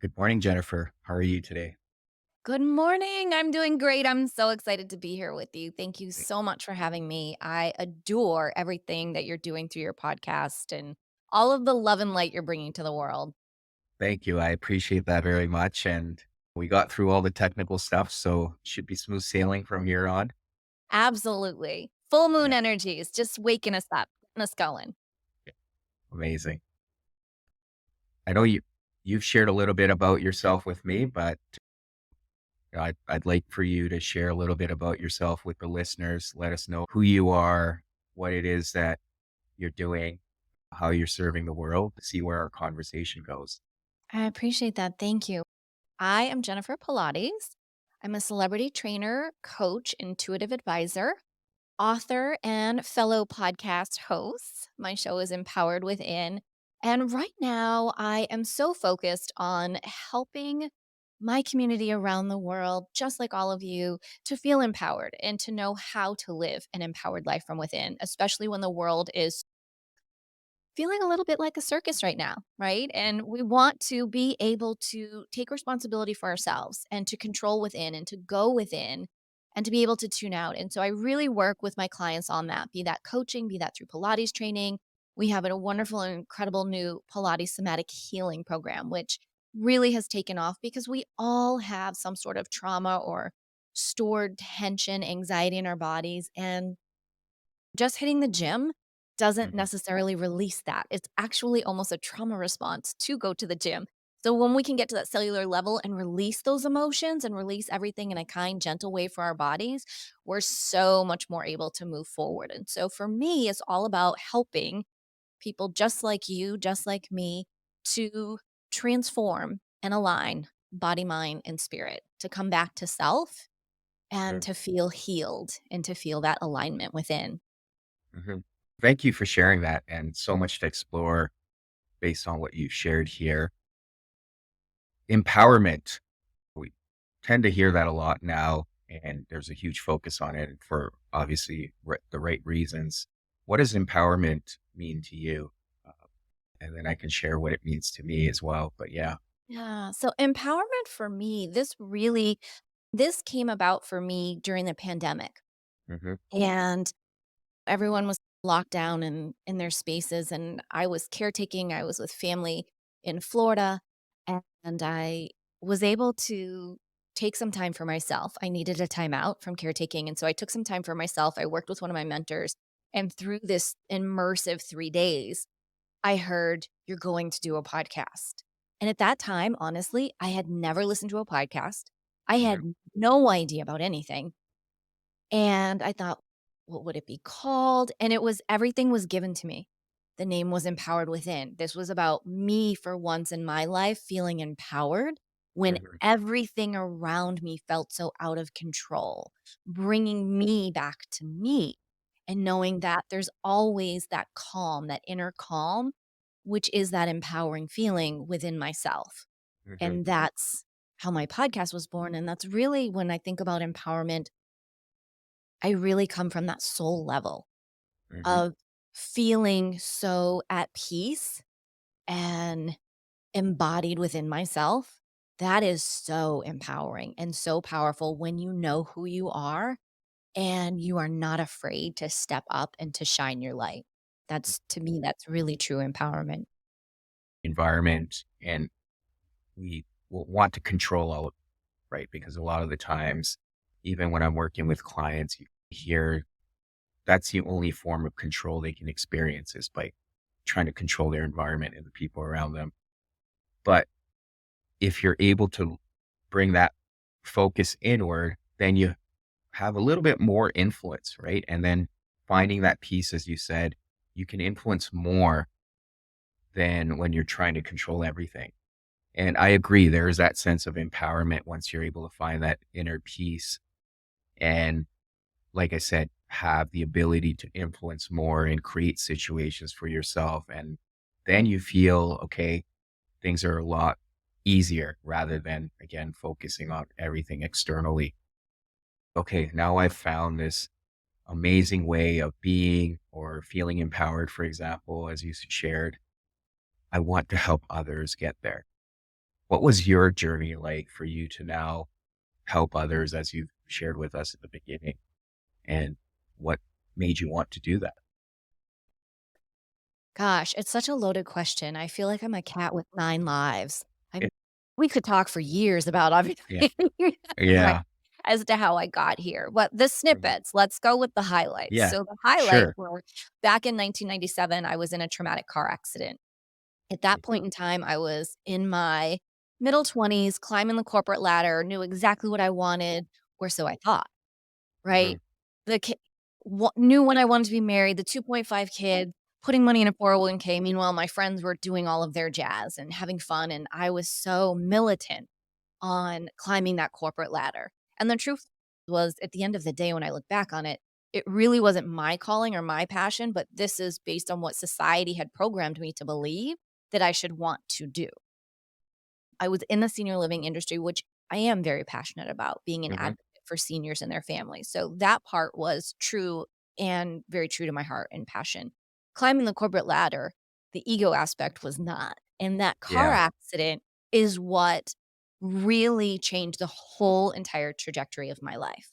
Good morning, Jennifer. How are you today? Good morning. I'm doing great. I'm so excited to be here with you. Thank you so much for having me. I adore everything that you're doing through your podcast and all of the love and light you're bringing to the world. Thank you. I appreciate that very much. And we got through all the technical stuff, so should be smooth sailing from here on. Absolutely. Full moon Yeah, energies, just waking us up, getting us going. yeah, amazing. I know you've shared a little bit about yourself with me, but I'd like for you to share a little bit about yourself with the listeners. Let us know who you are, what it is that you're doing, how you're serving the world, to see where our conversation goes. I appreciate that. Thank you. I am Jennifer Pilates. I'm a celebrity trainer, coach, intuitive advisor, author, and fellow podcast host. My show is Empowered Within. And right now, I am so focused on helping my community around the world, just like all of you, to feel empowered and to know how to live an empowered life from within, especially when the world is feeling a little bit like a circus right now, right? And we want to be able to take responsibility for ourselves and to control within and to go within and to be able to tune out. And so I really work with my clients on that, be that coaching, be that through Pilates training. We have a wonderful and incredible new Pilates somatic healing program, which really has taken off because we all have some sort of trauma or stored tension, anxiety in our bodies. And just hitting the gym doesn't Mhm, necessarily release that. It's actually almost a trauma response to go to the gym. So when we can get to that cellular level and release those emotions and release everything in a kind, gentle way for our bodies, we're so much more able to move forward. And so for me, it's all about helping people just like you, just like me, to transform and align body, mind, and spirit, to come back to self and mhm, to feel healed and to feel that alignment within. mhm. Thank you for sharing that and so much to explore based on what you've shared here. Empowerment. We tend to hear that a lot now, and there's a huge focus on it for obviously the right reasons. What does empowerment mean to you? Uh, and then I can share what it means to me as well. But yeah. Yeah. So empowerment for me, this came about for me during the pandemic. Hmm. And everyone was locked down in their spaces and I was caretaking. I was with family in Florida and I was able to take some time for myself. I needed a time out from caretaking and so I took some time for myself. I worked with one of my mentors and through this immersive 3 days I heard, "You're going to do a podcast." And at that time, honestly, I had never listened to a podcast. I Hmm. had no idea about anything. And I thought, "What would it be called?" And everything was given to me. The name was Empowered Within. This was about me for once in my life feeling empowered when Hmm. everything around me felt so out of control, bringing me back to me and knowing that there's always that calm, that inner calm, which is that empowering feeling within myself. Hmm. And that's how my podcast was born. And that's really when I think about empowerment I really come from that soul level Hmm. of feeling so at peace and embodied within myself. That is so empowering and so powerful when you know who you are and you are not afraid to step up and to shine your light. That's to me, that's really true empowerment. Environment, and we will want to control all of it, right? Because a lot of the times, even when I'm working with clients, you hear that's the only form of control they can experience is by trying to control their environment and the people around them. But if you're able to bring that focus inward, then you have a little bit more influence, right? And then finding that peace, as you said, you can influence more than when you're trying to control everything. And I agree, there is that sense of empowerment once you're able to find that inner peace. And like I said, have the ability to influence more and create situations for yourself. And then you feel, okay, things are a lot easier rather than, again, focusing on everything externally. Okay, now I've found this amazing way of being or feeling empowered, for example, as you shared. I want to help others get there. what was your journey like for you to now help others as you've shared with us at the beginning? And what made you want to do that? Gosh, it's such a loaded question. I feel like I'm a cat with 9 lives. I Yeah. We could talk for years about Yeah. everything, right, Yeah. as to how I got here. But the Mhm. snippets, let's go with the highlights. Yeah. So the highlights Sure. were back in 1997, I was in a traumatic car accident. At that point in time, I was in my middle 20s, climbing the corporate ladder, knew exactly what I wanted, or so I thought. Right? Mhm. The ki Knew when I wanted to be married, the 2.5 kids, putting money in a 401k. Meanwhile, my friends were doing all of their jazz and having fun, and I was so militant on climbing that corporate ladder. And the truth was, at the end of the day, when I look back on it, it really wasn't my calling or my passion, but this is based on what society had programmed me to believe that I should want to do. I was in the senior living industry, which I am very passionate about, being an Mhm. advocate for seniors and their families. So that part was true and very true to my heart and passion. Climbing the corporate ladder, the ego aspect was not. And that car Yeah. accident is what really changed the whole entire trajectory of my life.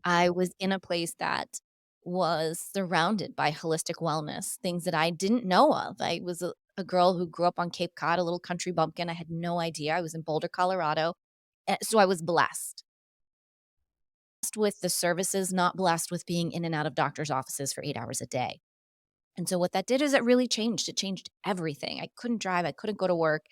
I was in a place that was surrounded by holistic wellness, things that I didn't know of. I was a girl who grew up on Cape Cod, a little country bumpkin. I had no idea. I was in Boulder, Colorado. So I was blessed. Blessed with the services, not blessed with being in and out of doctor's offices for 8 hours a day. And so what that did is it really changed. It changed everything. I couldn't drive. I couldn't go to work.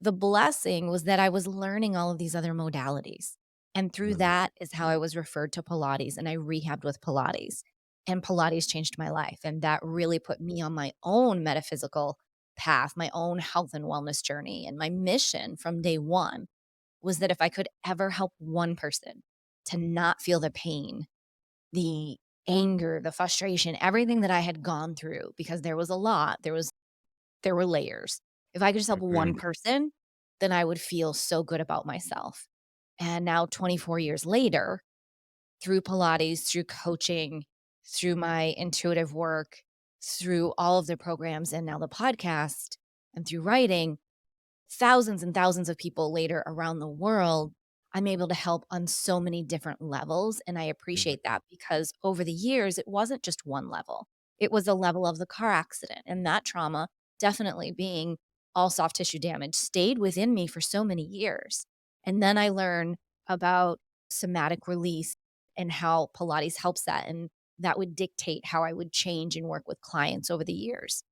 The blessing was that I was learning all of these other modalities, and through Mhm. that is how I was referred to Pilates, and I rehabbed with Pilates, and Pilates changed my life, and that really put me on my own metaphysical path, my own health and wellness journey, and my mission from day 1 was that if I could ever help one person to not feel the pain, the anger, the frustration, everything that I had gone through, because there was a lot, there were layers. If I could just help one Mhm. person, then I would feel so good about myself. And now 24 years later, through Pilates, through coaching, through my intuitive work, through all of the programs and now the podcast and through writing, thousands and thousands of people later around the world, I'm able to help on so many different levels. And I Mhm. appreciate that because over the years, it wasn't just one level, it was a level of the car accident. And that trauma, definitely being all soft tissue damage, stayed within me for so many years. And then I learned about somatic release and how Pilates helps that. And that would dictate how I would change and work with clients over the years.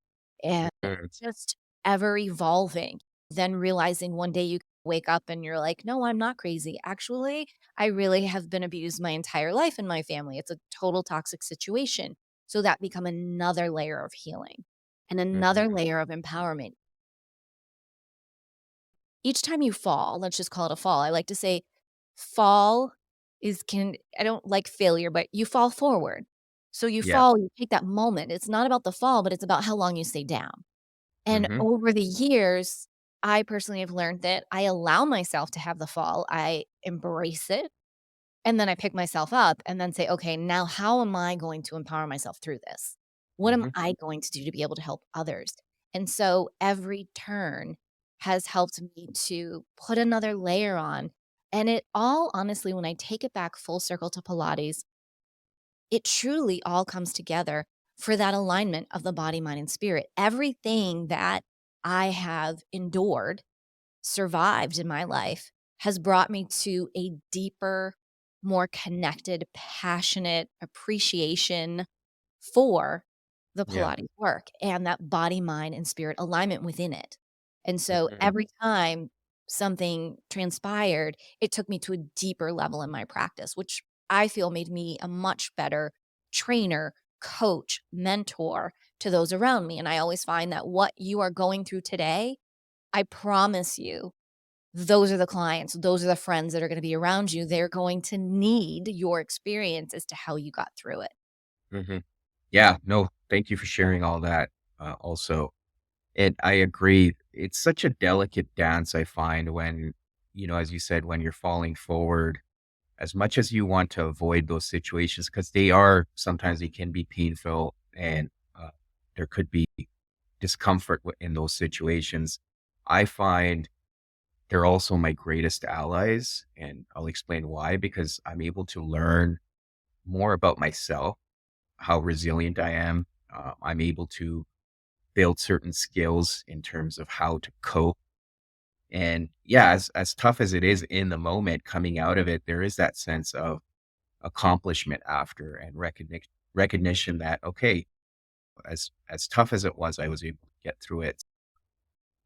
And Mhm. just ever evolving, then realizing one day you wake up and you're like, "No, I'm not crazy. Actually, I really have been abused my entire life in my family. It's a total toxic situation." So that become another layer of healing and Mhm. another layer of empowerment. Each time you fall, let's just call it a fall. I like to say fall is can I don't like failure, but you fall forward. So you Yeah. fall, you take that moment. It's not about the fall, but it's about how long you stay down. And Mhm. over the years, I personally have learned that I allow myself to have the fall. I embrace it, and then I pick myself up and then say, "Okay, now how am I going to empower myself through this? What am Mhm. I going to do to be able to help others?" And so every turn has helped me to put another layer on. And it all honestly, when I take it back full circle to Pilates, it truly all comes together for that alignment of the body, mind, and spirit. Everything that I have endured, survived in my life has brought me to a deeper, more connected, passionate appreciation for the Yeah. Pilates work and that body, mind, and spirit alignment within it. And so Mhm. every time something transpired, it took me to a deeper level in my practice, which I feel made me a much better trainer, coach, mentor to those around me. And I always find that what you are going through today, I promise you, those are the clients, those are the friends that are going to be around you. They're going to need your experience as to how you got through it. Mhm. Yeah. No, thank you for sharing all that, also. And I agree. It's such a delicate dance, I find, when, as you said, when you're falling forward, as much as you want to avoid those situations, because sometimes they can be painful and there could be discomfort in those situations. I find they're also my greatest allies. And I'll explain why, because I'm able to learn more about myself, how resilient I am. I'm able to build certain skills in terms of how to cope. And yeah, as tough as it is in the moment, coming out of it, there is that sense of accomplishment after, and recognition that, okay, as tough as it was, I was able to get through it.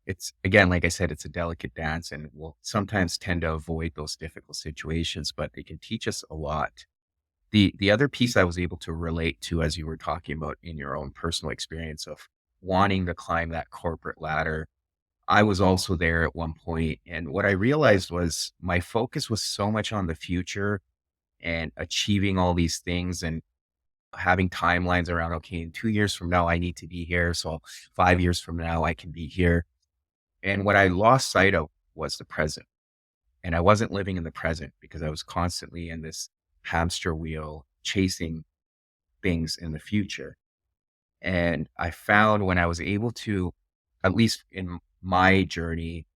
It's, again, like I said, it's a delicate dance, and we'll sometimes tend to avoid those difficult situations, but they can teach us a lot. The other piece I was able to relate to, as you were talking about in your own personal experience of wanting to climb that corporate ladder, I was also there at one point, and what I realized was my focus was so much on the future and achieving all these things and having timelines around, okay, in 2 years from now, I need to be here. So 5 years from now, I can be here. And what I lost sight of was the present. And I wasn't living in the present because I was constantly in this hamster wheel chasing things in the future. And I found when I was able to, at least in my journey,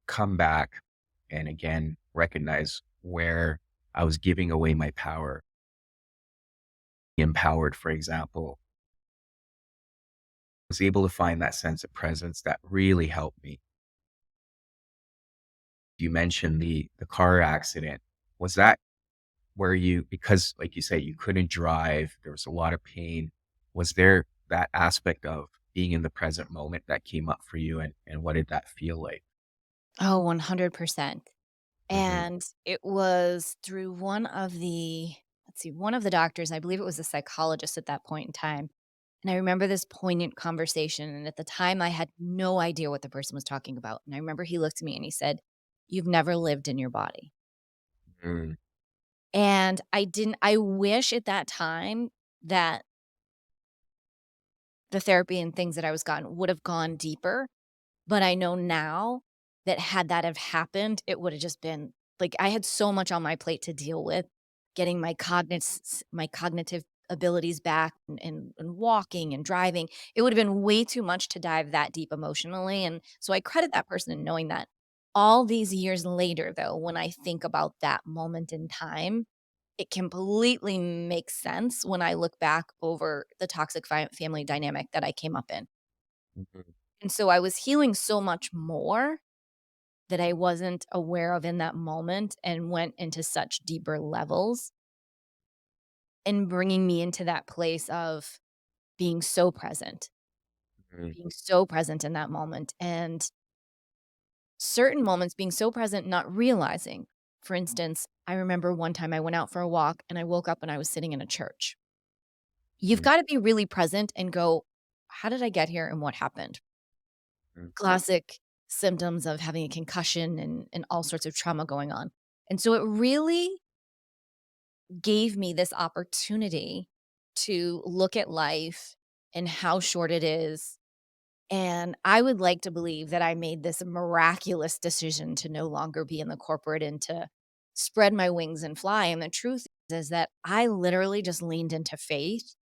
come back and again recognize where I was giving away my power, empowered, for example, was able to find that sense of presence that really helped me. You mentioned the car accident. Was that where you, because like you said, you couldn't drive, there was a lot of pain. Was there that aspect of being in the present moment that came up for you, and what did that feel like? Oh, 100%. Mhm, And it was through one of the doctors, I believe it was a psychologist at that point in time. And I remember this poignant conversation. And at the time, I had no idea what the person was talking about. And I remember he looked at me and he said, "You've never lived in your body." mm, And I wish at that time that the therapy and things that I was gotten would have gone deeper. But I know now that had that have happened, it would have just been like, I had so much on my plate to deal with, getting my cognitive abilities back and walking and driving. It would have been way too much to dive that deep emotionally, and so I credit that person in knowing that. All these years later, though, when I think about that moment in time, it completely makes sense when I look back over the toxic family dynamic that I came up in. mhm, And so I was healing so much more that I wasn't aware of in that moment and went into such deeper levels and bringing me into that place of being so present, mhm, being so present in that moment and certain moments being so present, not realizing. For instance, I remember one time I went out for a walk and I woke up and I was sitting in a church. You've mhm, got to be really present and go, how did I get here and what happened? mhm, Classic symptoms of having a concussion and all sorts of trauma going on. And so it really gave me this opportunity to look at life and how short it is. And I would like to believe that I made this miraculous decision to no longer be in the corporate and to spread my wings and fly. And the truth is that I literally just leaned into faith.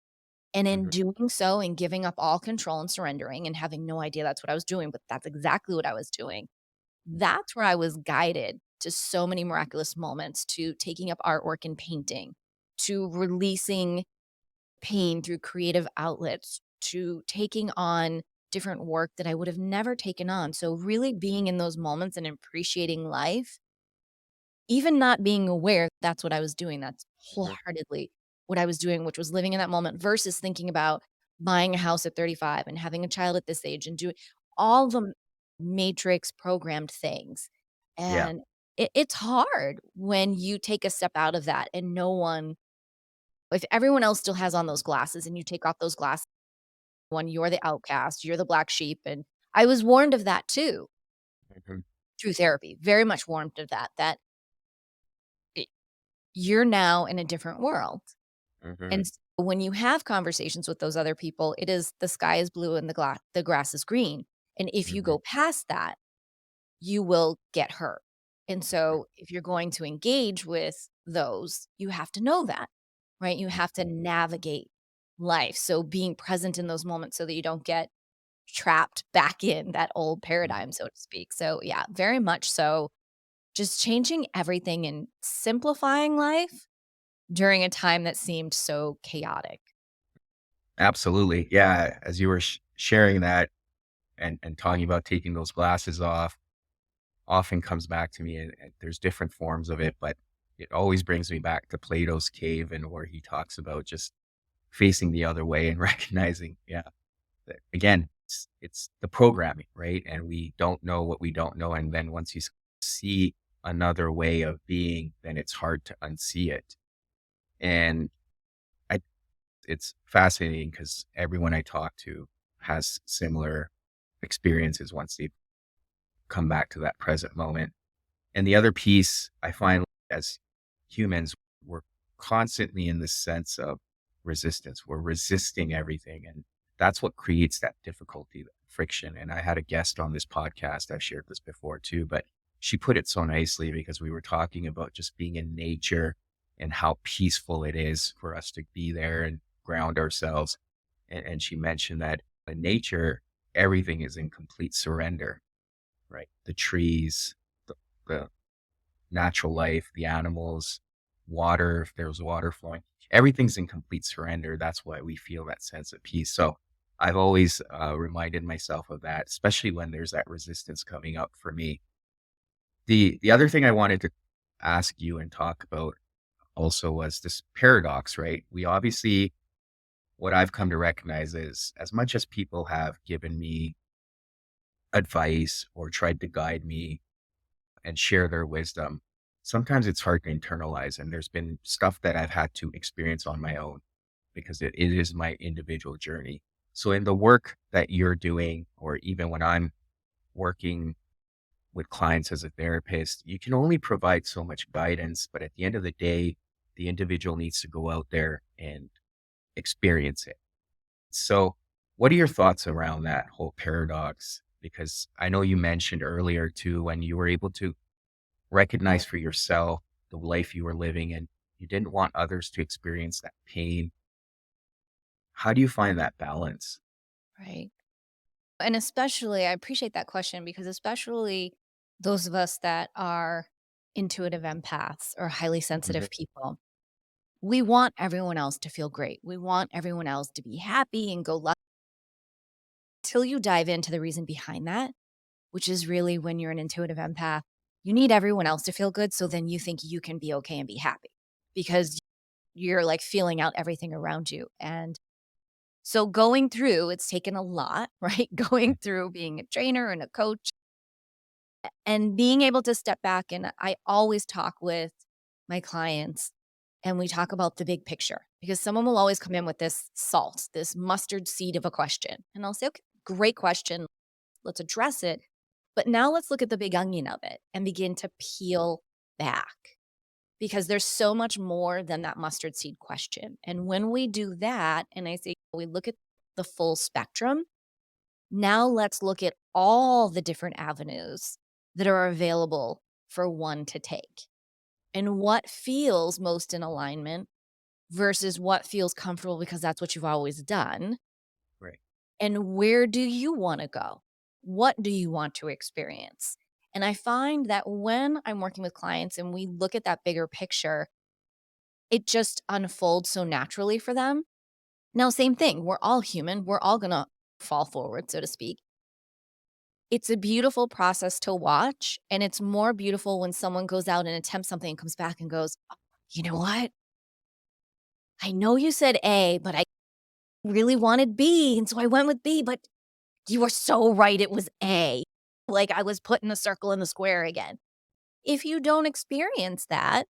And in mhm, doing so and giving up all control and surrendering and having no idea that's what I was doing, but that's exactly what I was doing. That's where I was guided to so many miraculous moments, to taking up artwork and painting, to releasing pain through creative outlets, to taking on different work that I would have never taken on. So, really being in those moments and appreciating life, even not being aware that's what I was doing. That's mhm, wholeheartedly what I was doing, which was living in that moment versus thinking about buying a house at 35 and having a child at this age and doing all the matrix programmed things. yeah, And it's hard when you take a step out of that and no one, if everyone else still has on those glasses and you take off those glasses, one, you're the outcast, you're the black sheep. And I was warned of that too mhm, through therapy, very much warned of that, that it, you're now in a different world. mhm, And so when you have conversations with those other people, it is the sky is blue and the grass is green. And if you mhm, go past that, you will get hurt. And so if you're going to engage with those, you have to know that, right? You have to navigate life. So being present in those moments so that you don't get trapped back in that old Mm. paradigm, so to speak. So, yeah, very much so. Just changing everything and simplifying life during a time that seemed so chaotic. Absolutely. Yeah. As you were sharing that and talking about taking those glasses off, often comes back to me. And there's different forms of it, but it always brings me back to Plato's cave and where he talks about just facing the other way and recognizing, yeah, that again, it's the programming, right? And we don't know what we don't know. And then once you see another way of being, then it's hard to unsee it. And I, it's fascinating because everyone I talk to has similar experiences once they come back to that present moment. And the other piece I find as humans, we're constantly in this sense of resistance. We're resisting everything. And that's what creates that difficulty, that friction. And I had a guest on this podcast. I've shared this before too, but she put it so nicely because we were talking about just being in nature and how peaceful it is for us to be there and ground ourselves. And she mentioned that in nature, everything is in complete surrender, right? The trees, the natural life, the animals, water, if there's water flowing, everything's in complete surrender. That's why we feel that sense of peace. So I've always reminded myself of that, especially when there's that resistance coming up for me. The other thing I wanted to ask you and talk about also was this paradox, right? We obviously, what I've come to recognize is as much as people have given me advice or tried to guide me and share their wisdom, sometimes it's hard to internalize. And there's been stuff that I've had to experience on my own because it is my individual journey. So, in the work that you're doing, or even when I'm working with clients as a therapist, you can only provide so much guidance. But at the end of the day, the individual needs to go out there and experience it. So, what are your thoughts around that whole paradox? Because I know you mentioned earlier too, when you were able to recognize for yourself the life you were living and you didn't want others to experience that pain. How do you find that balance? Right. And especially, I appreciate that question because, especially those of us that are intuitive empaths or highly Mhm. sensitive people, we want everyone else to feel great. We want everyone else to be happy and go lucky. Till you dive into the reason behind that, which is really when you're an intuitive empath, you need everyone else to feel good. So then you think you can be okay and be happy because you're like feeling out everything around you. And so going through, it's taken a lot, right? Going through being a trainer and a coach and being able to step back. And I always talk with my clients and we talk about the big picture because someone will always come in with this salt, this mustard seed of a question. And I'll say, okay, great question. Let's address it. But now let's look at the big onion of it and begin to peel back because there's so much more than that mustard seed question. And when we do that, and I say we look at the full spectrum, now let's look at all the different avenues that are available for one to take and what feels most in alignment versus what feels comfortable because that's what you've always done. Right. And where do you want to go? What do you want to experience? And I find that when I'm working with clients and we look at that bigger picture, it just unfolds so naturally for them. Now, same thing, we're all human, we're all gonna fall forward, so to speak. It's a beautiful process to watch, and it's more beautiful when someone goes out and attempts something and comes back and goes, "Oh, you know what? I know you said A, but I really wanted B, and so I went with B, but you were so right, it was A." Like, I was putting the circle in the square again. If you don't experience that,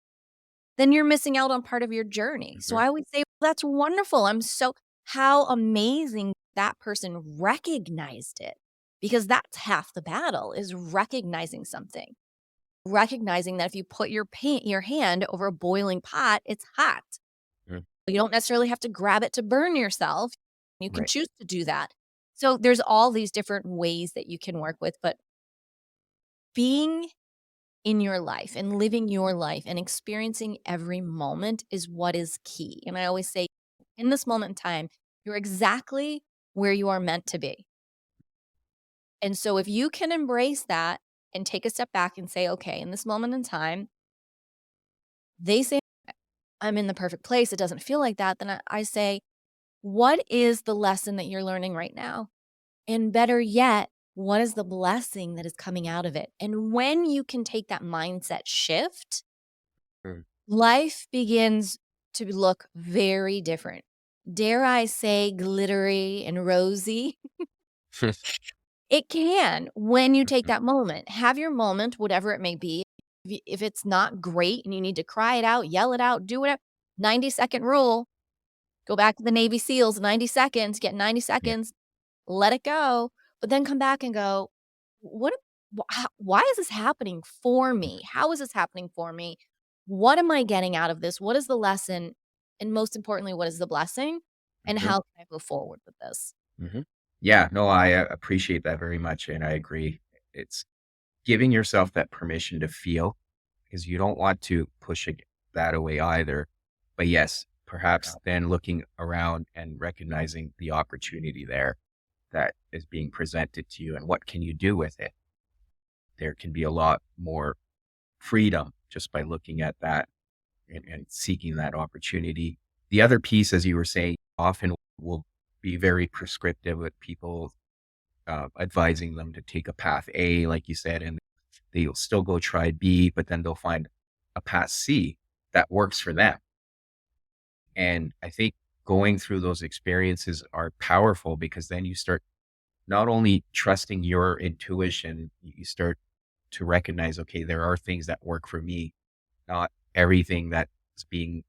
then you're missing out on part of your journey. So Mhm. I would say, "That's wonderful. I'm so how amazing that person recognized it." Because that's half the battle is recognizing something. Recognizing that if you put your hand over a boiling pot, it's hot. Mm. You don't necessarily have to grab it to burn yourself. You can Right. choose to do that. So there's all these different ways that you can work with, but being in your life and living your life and experiencing every moment is what is key. And I always say, in this moment in time, you're exactly where you are meant to be. And so if you can embrace that and take a step back and say, okay, in this moment in time, they say I'm in the perfect place. It doesn't feel like that. Then I say, what is the lesson that you're learning right now? And better yet, what is the blessing that is coming out of it? And when you can take that mindset shift, Mm. life begins to look very different. Dare I say, glittery and rosy? It can when you take Mhm. that moment. Have your moment, whatever it may be. If it's not great and you need to cry it out, yell it out, do whatever, 90-second rule, go back to the Navy SEALs, 90 seconds, get 90 Yeah. seconds, let it go, but then come back and go, "What why is this happening for me? How is this happening for me? What am I getting out of this? What is the lesson? And most importantly, what is the blessing? And Mhm. how can I move forward with this?" Mhm. Yeah, no, I appreciate that very much, and I agree. It's giving yourself that permission to feel because you don't want to push that away either. But yes, perhaps then looking around and recognizing the opportunity there that is being presented to you and what can you do with it? There can be a lot more freedom just by looking at that and seeking that opportunity. The other piece, as you were saying, often will be very prescriptive with people advising them to take a path A, like you said, and they'll still go try B, but then they'll find a path C that works for them. And I think going through those experiences are powerful because then you start not only trusting your intuition, you start to recognize, okay, there are things that work for me, not everything that's being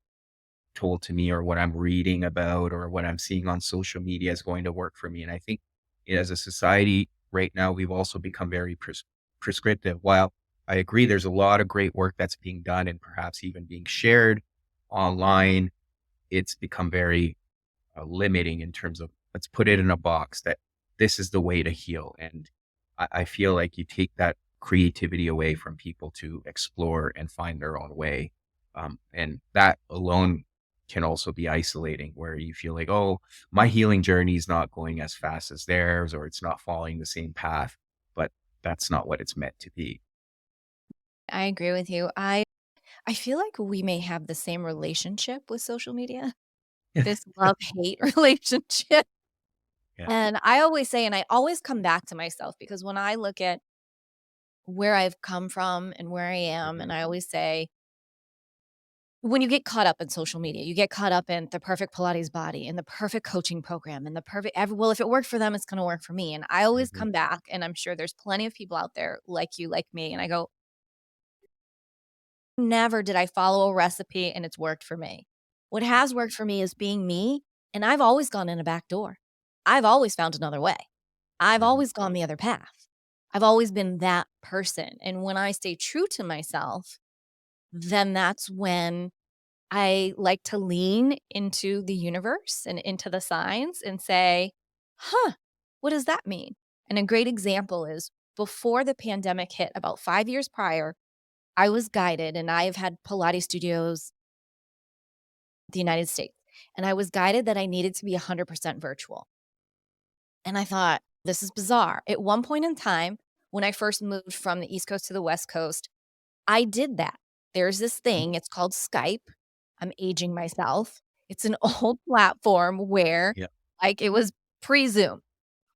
told to me or what I'm reading about or what I'm seeing on social media is going to work for me. And I think as a society right now, we've also become very prescriptive. While I agree there's a lot of great work that's being done and perhaps even being shared online, it's become very limiting in terms of let's put it in a box that this is the way to heal. And I feel like you take that creativity away from people to explore and find their own way. And that alone can also be isolating where you feel like, oh, my healing journey is not going as fast as theirs, or it's not following the same path. But that's not what it's meant to be. I agree with you. I feel like we may have the same relationship with social media, this love-hate relationship. Yeah. And I always say and I always come back to myself because when I look at where I've come from and where I am, Mhm. and I always say, when you get caught up in social media, you get caught up in the perfect Pilates body and the perfect coaching program and the perfect well, if it worked for them, it's gonna work for me. And I always Mhm. come back, and I'm sure there's plenty of people out there like you, like me, and I go, never did I follow a recipe and it's worked for me. What has worked for me is being me, and I've always gone in a back door. I've always found another way. I've Mhm. always gone the other path. I've always been that person. And when I stay true to myself, then that's when I like to lean into the universe and into the signs and say, huh, what does that mean? And a great example is before the pandemic hit, about 5 years prior, I was guided, and I have had Pilates studios in the United States, and I was guided that I needed to be 100% virtual. And I thought, this is bizarre. At one point in time, when I first moved from the East Coast to the West Coast, I did that. There's this Mhm. thing, it's called Skype. I'm aging myself. It's an old platform where, Yeah. like, it was pre-Zoom.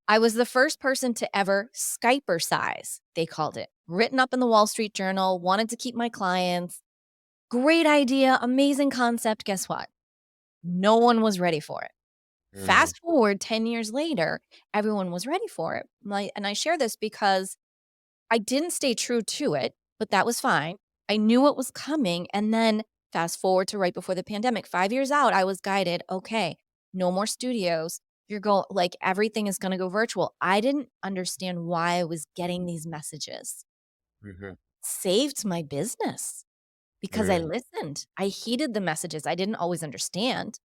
I was the first person to ever Skypersize, they called it. Written up in the Wall Street Journal, wanted to keep my clients. Great idea, amazing concept. Guess what? No one was ready for it. Mm. Fast forward 10 years later, everyone was ready for it. And I share this because I didn't stay true to it, but that was fine. I knew what was coming. And then fast forward to right before the pandemic, 5 years out, I was guided, okay, no more studios. You're going, like, everything is going to go virtual. I didn't understand why I was getting these messages. Mhm. Saved my business because I Mm. listened. I heeded the messages. I didn't always understand,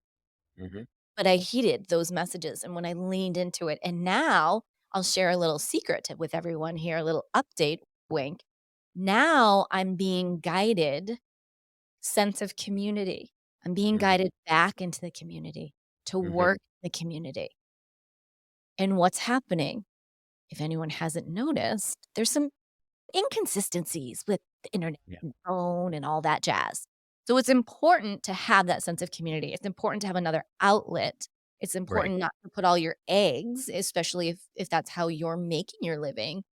Mhm. but I heeded those messages. And when I leaned into it, and now I'll share a little secret with everyone here, a little update wink. Now I'm being guided, sense of community. I'm being Mhm. guided back into the community to Mhm. work in the community. And what's happening? if anyone hasn't noticed, there's some inconsistencies with the internet Yeah. and phone and all that jazz. So it's important to have that sense of community. It's important to have another outlet. It's Right. important not to put all your eggs, especially if that's how you're making your living,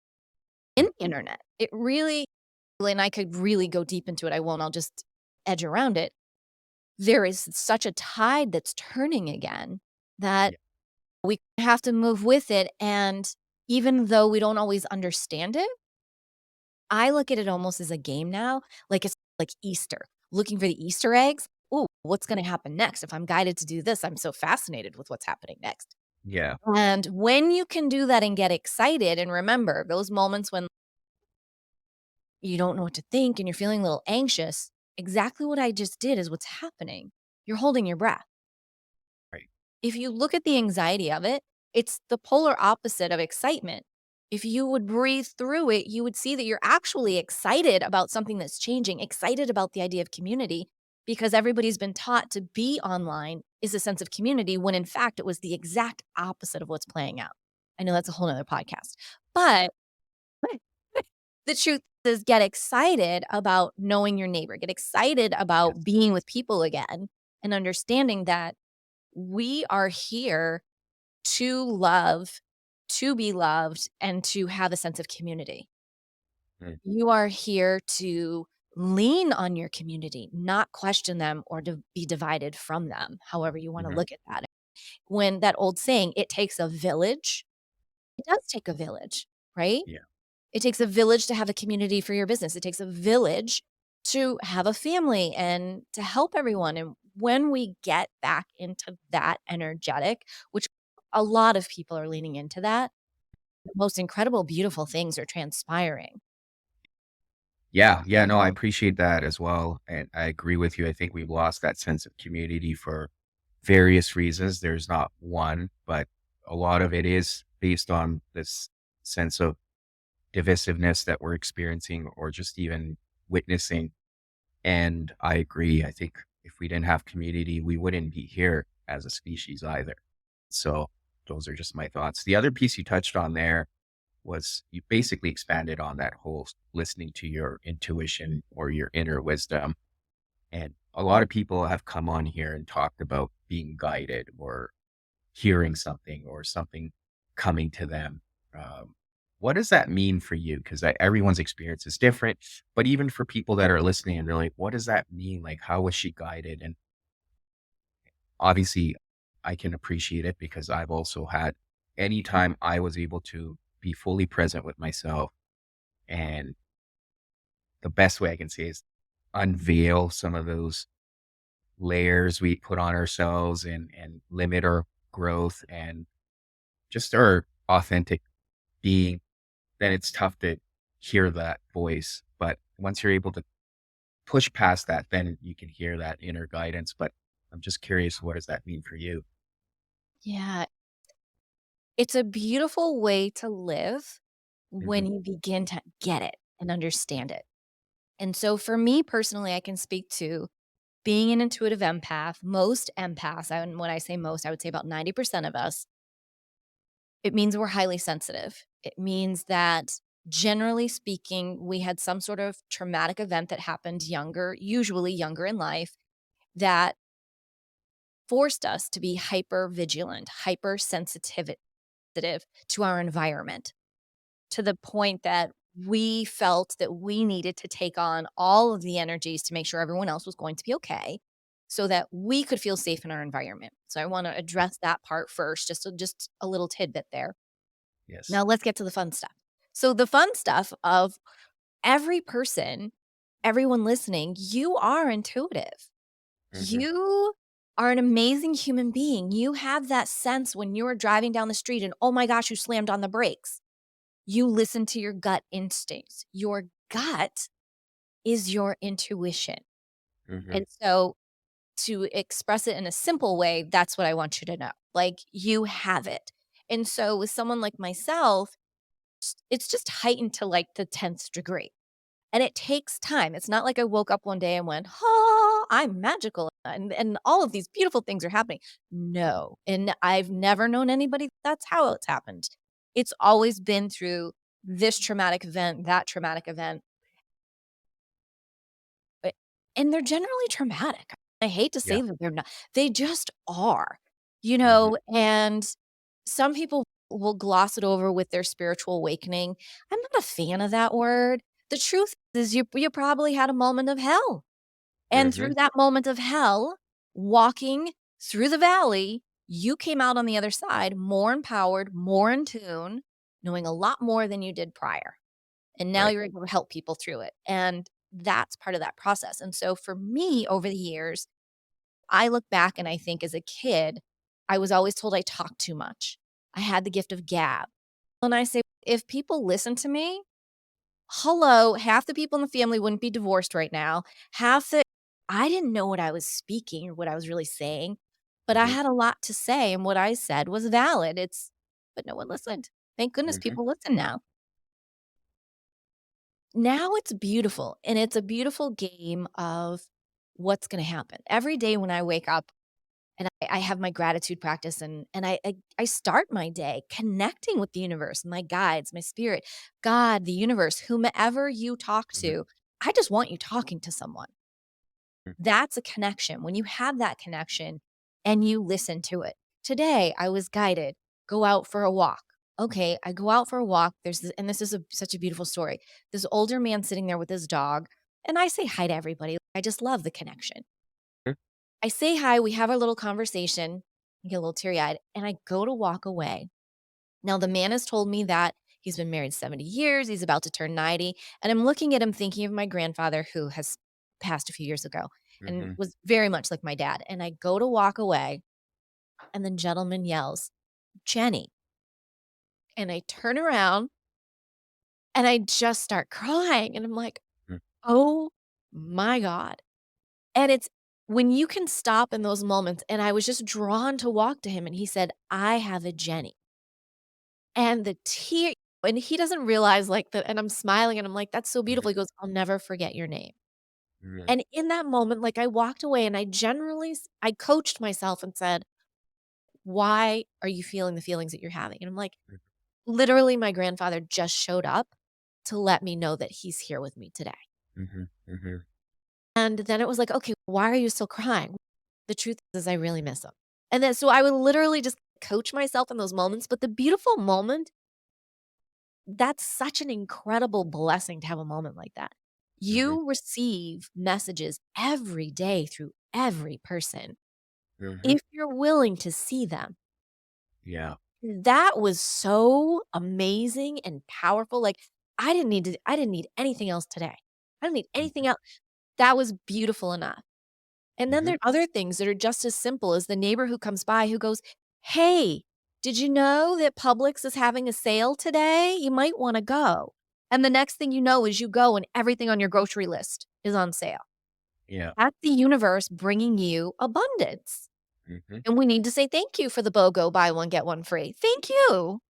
in Mm. the internet. It really, and I could really go deep into it. I won't. I'll just edge around it. There is such a tide that's turning again that Yeah. we have to move with it. And even though we don't always understand it, I look at it almost as a game now, like it's like Easter, looking for the Easter eggs. Ooh, what's gonna happen next? If I'm guided to do this, I'm so fascinated with what's happening next. Yeah. And when you can do that and get excited and remember those moments when you don't know what to think and you're feeling a little anxious, exactly what I just did is what's happening. You're holding your breath. Right. If you look at the anxiety of it, it's the polar opposite of excitement. If you would breathe through it, you would see that you're actually excited about something that's changing, excited about the idea of community, because everybody's been taught to be online is a sense of community when in fact it was the exact opposite of what's playing out. I know that's a whole nother podcast, but the truth is get excited about knowing your neighbor, get excited about Yes. being with people again and understanding that we are here to love, to be loved, and to have a sense of community. Mm. You are here to lean on your community, not question them or be divided from them, however you want to Mhm. look at that. When that old saying, it takes a village, it does take a village, right? Yeah. It takes a village to have a community for your business. It takes a village to have a family and to help everyone. And when we get back into that energetic, which a lot of people are leaning into that, the most incredible, beautiful things are transpiring. Yeah. Yeah. No, I appreciate that as well. And I agree with you. I think we've lost that sense of community for various reasons. There's not one, but a lot of it is based on this sense of divisiveness that we're experiencing or just even witnessing. And I agree. I think if we didn't have community, we wouldn't be here as a species either. So those are just my thoughts. The other piece you touched on there was you basically expanded on that whole listening to your intuition or your inner wisdom. And a lot of people have come on here and talked about being guided or hearing something or something coming to them. Um, what does that mean for you? Because everyone's experience is different. But even for people that are listening and they're like, what does that mean? Like, how was she guided? And obviously, I can appreciate it because I've also had anytime I was able to be fully present with myself. And the best way I can say is unveil some of those layers we put on ourselves and limit our growth and just our authentic being, then it's tough to hear that voice. But once you're able to push past that, then you can hear that inner guidance. But I'm just curious, what does that mean for you? Yeah, it's a beautiful way to live when Hmm. you begin to get it and understand it. And so for me personally, I can speak to being an intuitive empath. Most empaths, and when I say most, I would say about 90% of us, it means we're highly sensitive. It means that generally speaking, we had some sort of traumatic event that happened younger, usually younger in life, that forced us to be hyper vigilant, hypersensitive to our environment, to the point that we felt that we needed to take on all of the energies to make sure everyone else was going to be okay so that we could feel safe in our environment. So I want to address that part first, just a little tidbit there. Yes. Now let's get to the fun stuff. So the fun stuff of every person, everyone listening, you are intuitive. Hmm. You are an amazing human being. You have that sense when you're driving down the street and oh my gosh, you slammed on the brakes. You listen to your gut instincts. Your gut is your intuition. Hmm. And so to express it in a simple way, that's what I want you to know. Like you have it. And so with someone like myself, it's just heightened to like the 10th degree. And it takes time. It's not like I woke up one day and went, "Oh, I'm magical and all of these beautiful things are happening." No. And I've never known anybody that's how it's happened. It's always been through this traumatic event, that traumatic event, but and they're generally traumatic. I hate to Yeah. say that they're not. They just are, Mhm. and some people will gloss it over with their spiritual awakening. I'm not a fan of that word. The truth is you probably had a moment of hell. And through Mhm. that moment of hell, walking through the valley, you came out on the other side more empowered, more in tune, knowing a lot more than you did prior. And now Right. you're able to help people through it. And that's part of that process. And so for me over the years, I look back and I think as a kid, I was always told I talked too much. I had the gift of gab. And I say, if people listen to me, hello, half the people in the family wouldn't be divorced right now. Half the I didn't know what I was speaking or what I was really saying, but I Mhm. had a lot to say and what I said was valid. But no one listened. Thank goodness Mhm. people listen now. Now it's beautiful, and it's a beautiful game of what's gonna happen. Every day when I wake up and I have my gratitude practice and I start my day connecting with the universe, my guides, my spirit, God, the universe, whomever you talk Mhm. to. I just want you talking to someone. Mhm. That's a connection. When you have that connection and you listen to it. Today, I was guided, go out for a walk. Okay, I go out for a walk. And this is such a beautiful story. This older man sitting there with his dog, and I say hi to everybody. I just love the connection. I say hi, we have our little conversation, I get a little teary eyed, and I go to walk away. Now, the man has told me that he's been married 70 years, he's about to turn 90, and I'm looking at him thinking of my grandfather who has passed a few years ago and Mhm. was very much like my dad. And I go to walk away, and the gentleman yells, Jenny. And I turn around and I just start crying. And I'm like, Mhm. oh my God. And it's when you can stop in those moments, and I was just drawn to walk to him, and he said, "I have a Jenny." And the tear and he doesn't realize, like, that and I'm smiling, and I'm like, "That's so Mhm. beautiful." He goes, "I'll never forget your name." Mhm. And in that moment, like, I walked away, and I coached myself and said, "Why are you feeling the feelings that you're having?" And I'm like, "Literally, my grandfather just showed up to let me know that he's here with me today." Mhm. Mhm. And then it was like, "Okay, why are you still crying?" The truth is I really miss him. And then so I would literally just coach myself in those moments, but the beautiful moment, that's such an incredible blessing to have a moment like that. Mhm. You receive messages every day through every person Mhm. if you're willing to see them. Yeah. That was so amazing and powerful, like, I didn't need anything else today. I don't need Mhm. anything else. That was beautiful enough. And then Mhm. there are other things that are just as simple as the neighbor who comes by who goes, "Hey, did you know that Publix is having a sale today? You might wanna go." And the next thing you know is you go and everything on your grocery list is on sale. Yeah. That's the universe bringing you abundance. Mhm. And we need to say thank you for the BOGO buy one, get one free. Thank you,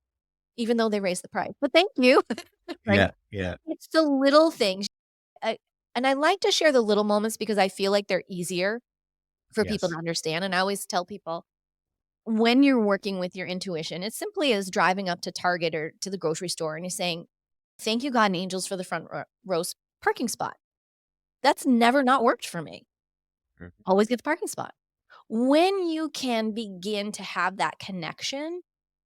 even though they raised the price, but thank you, right? Yeah. Yeah. It's the little things. I and I like to share the little moments because I feel like they're easier for people to Yes. understand, and I always tell people, when you're working with your intuition, it's simply as driving up to Target or to the grocery store and you're saying, "Thank you, God and angels, for the front row parking spot." That's never not worked for me. Mhm. Always get the parking spot. When you can begin to have that connection,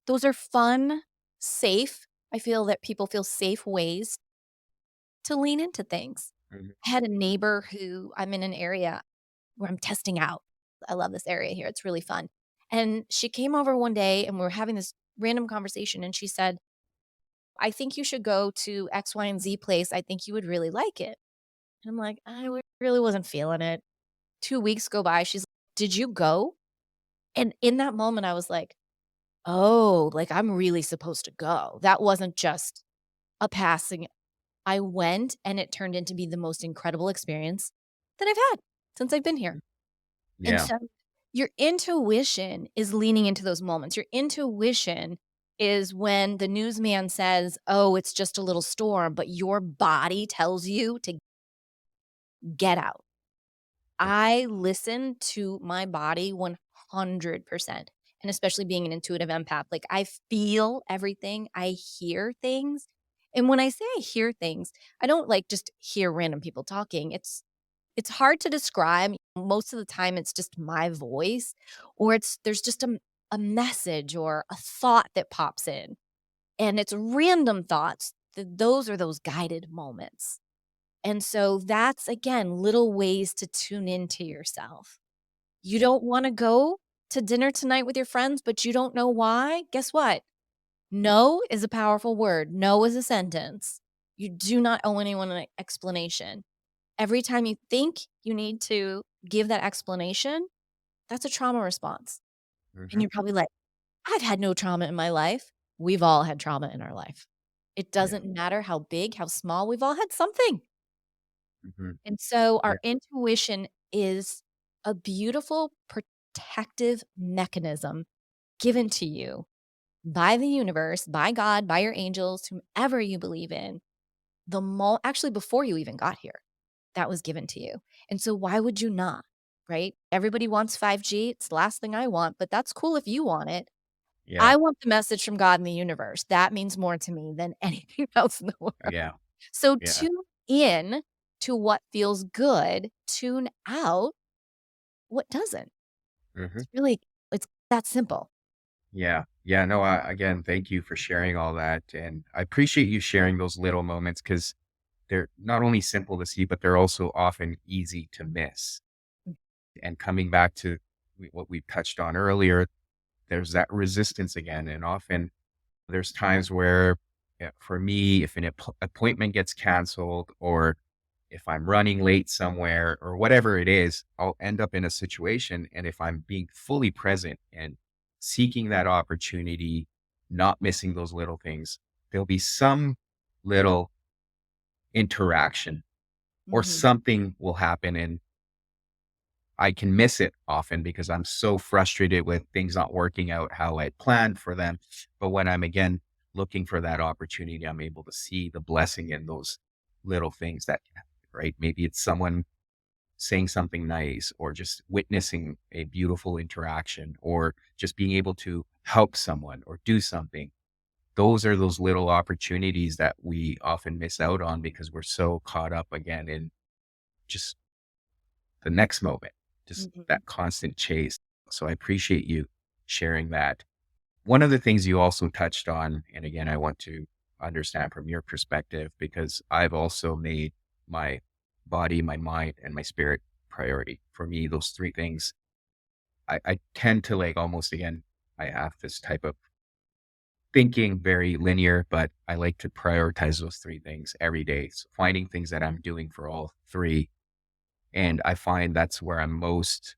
those are fun, safe I feel that people feel safe ways to lean into things. Mhm. I had a neighbor who I'm in an area where I'm testing out. I love this area here, it's really fun. And she came over one day and we were having this random conversation and she said, "I think you should go to X, Y, and Z place. I think you would really like it." And I'm like, really wasn't feeling it. 2 weeks go by, she's like, "Did you go?" And in that moment, I was like, "Oh, like, I'm really supposed to go." That wasn't just a passing. I went, and it turned into be the most incredible experience that I've had since I've been here. And Yeah. so your intuition is leaning into those moments. Your intuition is when the newsman says, "Oh, it's just a little storm," but your body tells you to get out. Mhm. I listen to my body 100%. and especially being an intuitive empath, like, I feel everything, I hear things, and when I say I hear things, I don't, like, just hear random people talking. It's hard to describe. Most of the time, it's just my voice, or there's just a message or a thought that pops in, and it's random thoughts. Those are those guided moments. And so that's, again, little ways to tune into yourself. You don't wanna go to dinner tonight with your friends, but you don't know why? Guess what? No is a powerful word. No is a sentence. You do not owe anyone an explanation. Every time you think you need to give that explanation, that's a trauma response. And Hmm. you're probably like, "I've had no trauma in my life." We've all had trauma in our life. It Yeah. doesn't matter how big, how small, we've all had something. Hmm. And so Yeah. our intuition is a beautiful protective mechanism given to you by the universe, by God, by your angels, whomever you believe in, actually before you even got here, that was given to you. And so why would you not? Right? Everybody wants 5G. It's the last thing I want, but that's cool if you want it. Yeah. I want the message from God in the universe. That means more to me than anything else in the world. Yeah. So Yeah. tune in to what feels good, tune out what doesn't. Hmm. It's that simple. Yeah. Yeah. No, again, thank you for sharing all that. And I appreciate you sharing those little moments because they're not only simple to see, but they're also often easy to miss. And coming back to what we touched on earlier, there's that resistance again. And often there's times where, yeah, for me, if an appointment gets canceled or if I'm running late somewhere or whatever it is, I'll end up in a situation. And if I'm being fully present and seeking that opportunity, not missing those little things, there'll be some little interaction or Mhm. something will happen. And I can miss it often because I'm so frustrated with things not working out how I planned for them. But when I'm again looking for that opportunity, I'm able to see the blessing in those little things that can happen, right? Maybe it's someone saying something nice or just witnessing a beautiful interaction or just being able to help someone or do something. Those are those little opportunities that we often miss out on because we're so caught up again in just the next moment, just Mhm. that constant chase. So I appreciate you sharing that. One of the things you also touched on, and again, I want to understand from your perspective because I've also made my body, my mind, and my spirit priority. For me, those three things, I tend to like almost again, I have this type of thinking very linear, but I like to prioritize those three things every day. So finding things that I'm doing for all three. And I find that's where I'm most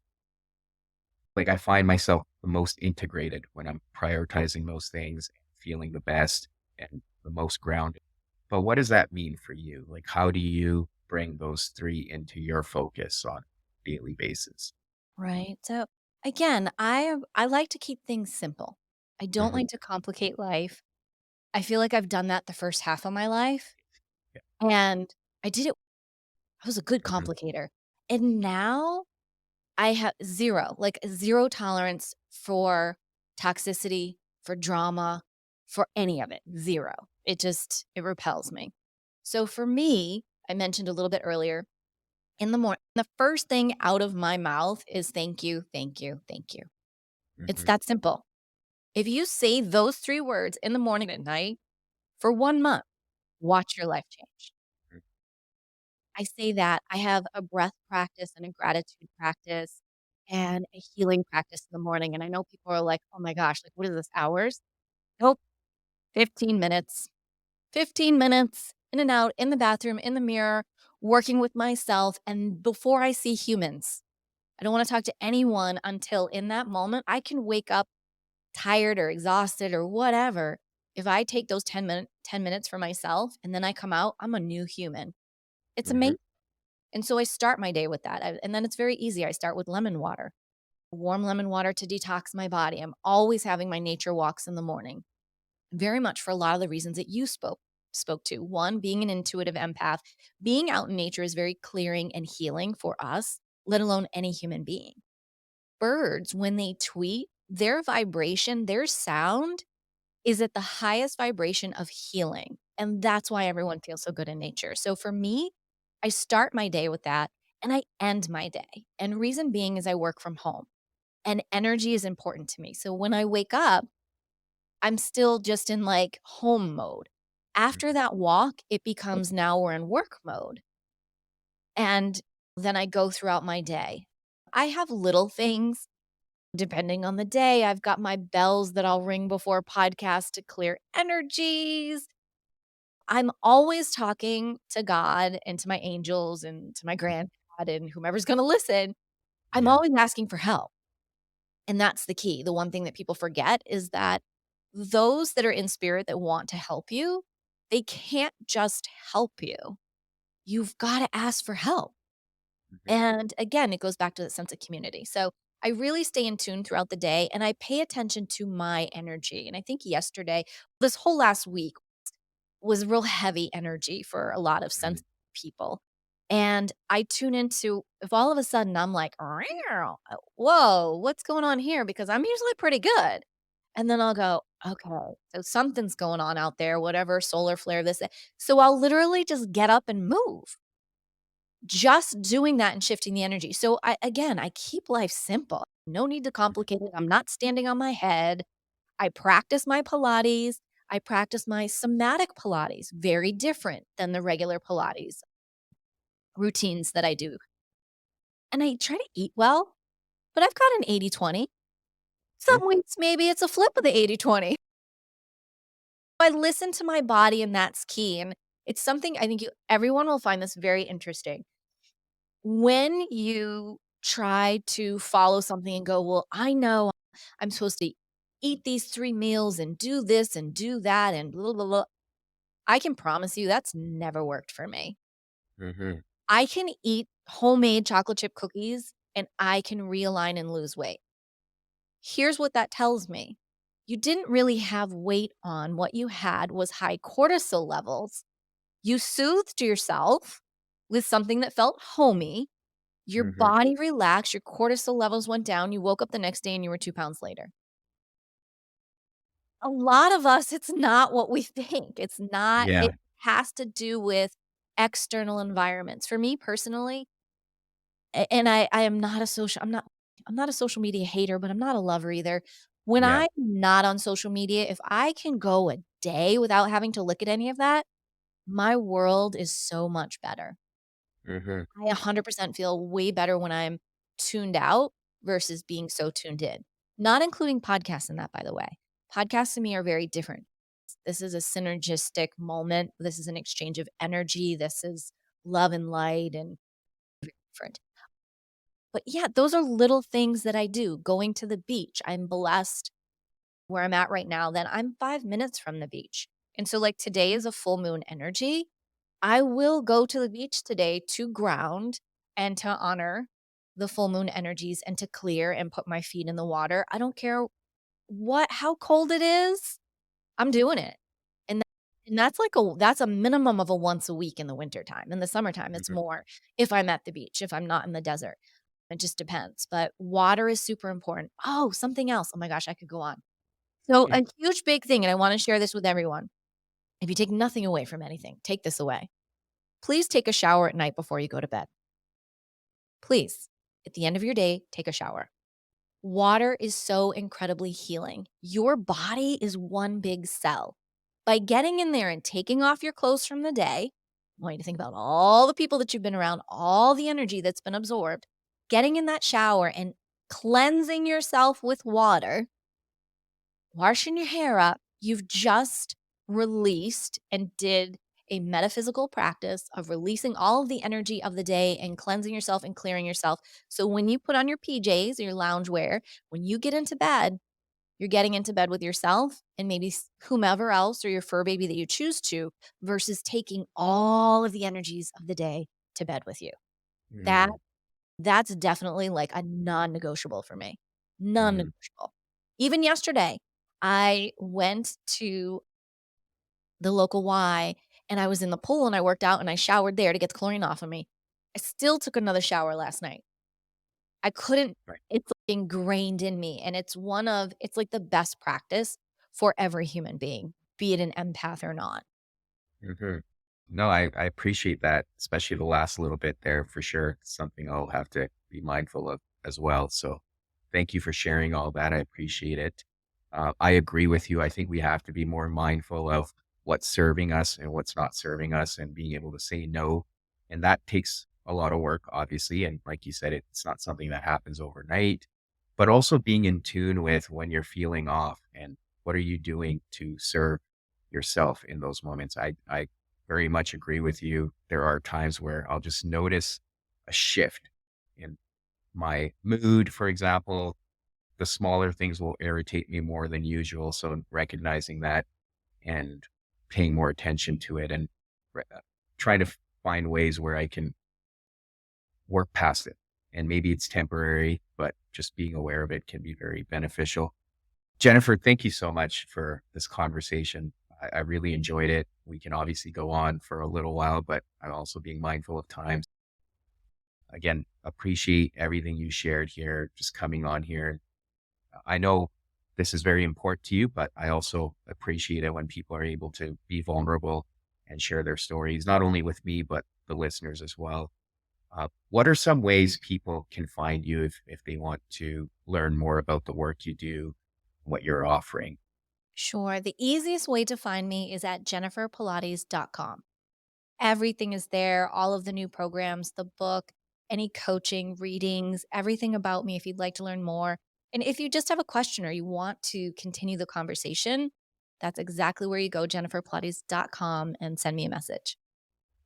like I find myself the most integrated when I'm prioritizing those things, feeling the best and the most grounded. But what does that mean for you? Like, how do you bring those three into your focus on a daily basis? Right. So again, I like to keep things simple. I don't Hmm. like to complicate life. I feel like I've done that the first half of my life, Yeah. and I was a good Hmm. complicator. And now I have 0, like, 0 tolerance for toxicity, for drama, for any of it, 0. It repels me. So for me, I mentioned a little bit earlier, in the morning, the first thing out of my mouth is "Thank you, thank you, thank you." It's Hmm. that simple. If you say those 3 words in the morning and at night for 1 month, watch your life change. I say that I have a breath practice and a gratitude practice and a healing practice in the morning, and I know people are like, "Oh my gosh, like, what is this, hours?" Nope, 15 minutes. 15 minutes in and out, in the bathroom, in the mirror, working with myself, and before I see humans. I don't wanna talk to anyone until in that moment, I can wake up tired or exhausted or whatever. If I take those 10 minutes for myself and then I come out, I'm a new human. It's Hmm. amazing. And so I start my day with that, and then it's very easy. I start with lemon water, warm lemon water to detox my body. I'm always having my nature walks in the morning, very much for a lot of the reasons that you spoke to. One, being an intuitive empath, being out in nature is very clearing and healing for us, let alone any human being. Birds, when they tweet, their vibration, their sound is at the highest vibration of healing. And that's why everyone feels so good in nature. So for me, I start my day with that and I end my day. And reason being is I work from home and energy is important to me. So when I wake up, I'm still just in like home mode. After Mhm. that walk, it becomes now we're in work mode. And then I go throughout my day. I have little things depending on the day. I've got my bells that I'll ring before podcasts to clear energies. I'm always talking to God and to my angels and to my granddad and whomever's going to listen. I'm Yeah. always asking for help. And that's the key. The one thing that people forget is that those that are in spirit that want to help you, they can't just help you. You've got to ask for help. Mhm. And again, it goes back to the sense of community. So I really stay in tune throughout the day and I pay attention to my energy. And I think yesterday, this whole last week was real heavy energy for a lot of Mhm. sensitive people. And I tune into if all of a sudden I'm like, "Meow, whoa, what's going on here?" Because I'm usually pretty good. And then I'll go, okay, so something's going on out there, whatever, solar flare, this. That." So I'll literally just get up and move. Just doing that and shifting the energy. So I keep life simple. No need to complicate it. I'm not standing on my head. I practice my Pilates. I practice my somatic Pilates, very different than the regular Pilates routines that I do. And I try to eat well, but I've got an 80/20. Mhm. Some weeks, maybe it's a flip of the 80/20. I listen to my body, and that's key. And it's something I think everyone will find this very interesting. When you try to follow something and go, well, I know I'm supposed to eat these 3 meals and do this and do that and blah, blah, blah. I can promise you that's never worked for me. Mhm. I can eat homemade chocolate chip cookies and I can realign and lose weight. Here's what that tells me. You didn't really have weight on. What you had was high cortisol levels. You soothed yourself with something that felt homey. Your Mhm. body relaxed, your cortisol levels went down. You woke up the next day and you were 2 pounds later. A lot of us, it's not what we think. It's not, Yeah. it has to do with external environments. For me personally, and I am not a social I'm not a social media hater, but I'm not a lover either. When Yeah. I'm not on social media, if I can go a day without having to look at any of that, my world is so much better. Mhm. I 100% feel way better when I'm tuned out versus being so tuned in. Not including podcasts in that, by the way. Podcasts to me are very different. This is a synergistic moment. This is an exchange of energy. This is love and light and different. But yeah, those are little things that I do. Going to the beach. I'm blessed where I'm at right now that I'm 5 minutes from the beach. And so, like, today is a full moon energy. I will go to the beach today to ground and to honor the full moon energies and to clear and put my feet in the water. I don't care how cold it is. I'm doing it. And that's like that's a minimum of a once a week in the wintertime. In the summertime, it's Mhm. more if I'm at the beach, if I'm not in the desert. It just depends. But water is super important. Oh, something else. Oh my gosh, I could go on. So Mhm. a huge big thing, and I want to share this with everyone. If you take nothing away from anything, take this away. Please take a shower at night before you go to bed. Please, at the end of your day, take a shower. Water is so incredibly healing. Your body is one big cell. By getting in there and taking off your clothes from the day, I want you to think about all the people that you've been around, all the energy that's been absorbed, getting in that shower and cleansing yourself with water, washing your hair up, you've just released and did a metaphysical practice of releasing all of the energy of the day and cleansing yourself and clearing yourself. So when you put on your PJs, your lounge wear, when you get into bed, you're getting into bed with yourself and maybe whomever else or your fur baby that you choose to versus taking all of the energies of the day to bed with you. That Mhm. that's definitely like a non-negotiable for me. Mhm. Non-negotiable. Even yesterday, I went to the local Y and I was in the pool and I worked out and I showered there to get the chlorine off of me. I still took another shower last night. I couldn't Right. it's like ingrained in me, and it's like the best practice for every human being, be it an empath or not. Mhm. No, I appreciate that, especially the last little bit there for sure. Something I'll have to be mindful of as well. So thank you for sharing all that. I appreciate it. I agree with you. I think we have to be more mindful of what's serving us and what's not serving us and being able to say no. And that takes a lot of work, obviously. And like you said, it's not something that happens overnight, but also being in tune with when you're feeling off and what are you doing to serve yourself in those moments. I very much agree with you. There are times where I'll just notice a shift in my mood, for example. The smaller things will irritate me more than usual. So recognizing that and paying more attention to it and trying to find ways where I can work past it. And maybe it's temporary, but just being aware of it can be very beneficial. Jennifer, thank you so much for this conversation. I really enjoyed it. We can obviously go on for a little while, but I'm also being mindful of time. Again, appreciate everything you shared here, just coming on here. I know this is very important to you, but I also appreciate it when people are able to be vulnerable and share their stories, not only with me, but the listeners as well. What are some ways people can find you if they want to learn more about the work you do, what you're offering? Sure. The easiest way to find me is at jenniferpilates.com. Everything is there, all of the new programs, the book, any coaching, readings, everything about me if you'd like to learn more. And if you just have a question or you want to continue the conversation, that's exactly where you go, jenniferpilates.com, and send me a message.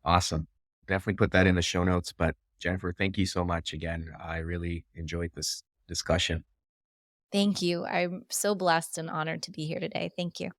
Awesome. Definitely put that in the show notes. But Jennifer, thank you so much again. I really enjoyed this discussion. Thank you. I'm so blessed and honored to be here today. Thank you.